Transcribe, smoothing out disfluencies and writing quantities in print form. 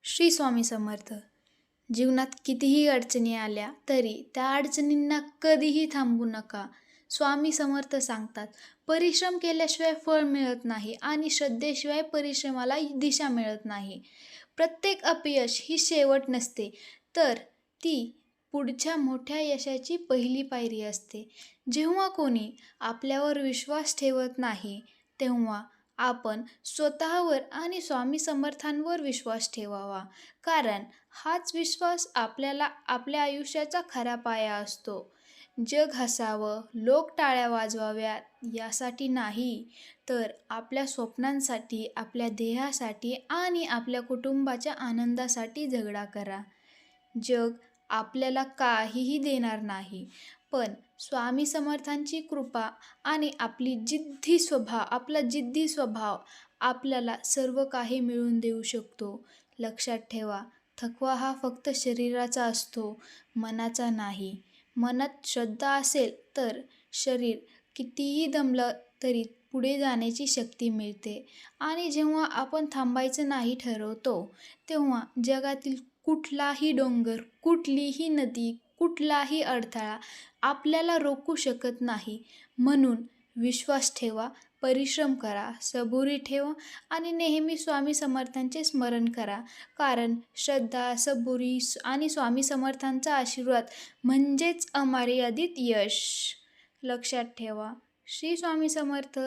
श्री स्वामी समर्थ. जीवनात कितीही अडचणी आल्या तरी त्या अडचणींना कधीही थांबू नका. स्वामी समर्थ सांगतात, परिश्रम केल्याशिवाय फळ मिळत नाही आणि श्रद्धेशिवाय परिश्रमाला दिशा मिळत नाही. प्रत्येक अपयश ही शेवट नसते, तर ती पुढच्या मोठ्या यशाची पहिली पायरी असते. जेव्हा कोणी आपल्यावर विश्वास ठेवत नाही, तेव्हा आपण स्वतःवर आणि स्वामी समर्थांवर विश्वास ठेवावा. कारण हाच विश्वास आपल्याला आपल्या आयुष्याचा खरा पाया असतो. जग हसावं, लोक टाळ्या वाजवाव्यात यासाठी नाही, तर आपल्या स्वप्नांसाठी, आपल्या ध्येयासाठी आणि आपल्या कुटुंबाच्या आनंदासाठी झगडा करा. जग आपल्याला काहीही देणार नाही, पण स्वामी समर्थांची कृपा आणि आपला जिद्दी स्वभाव आपल्याला सर्व काही मिळवून देऊ शकतो. लक्षात ठेवा, थकवा हा फक्त शरीराचा असतो, मनाचा नाही. मनात श्रद्धा असेल तर शरीर कितीही दमलं तरी पुढे जाण्याची शक्ती मिळते. आणि जेव्हा आपण थांबायचं नाही ठरवतो, तेव्हा जगातील कुठलाही डोंगर, कुठलीही नदी, कुठलाही अडथळा आपल्याला रोखू शकत नाही. म्हणून विश्वास ठेवा, परिश्रम करा, सबुरी ठेवा आणि नेहमी स्वामी समर्थांचे स्मरण करा. कारण श्रद्धा, सबुरी आणि स्वामी समर्थांचा आशीर्वाद म्हणजेच अमर्यादित यश. लक्षात ठेवा. श्री स्वामी समर्थ.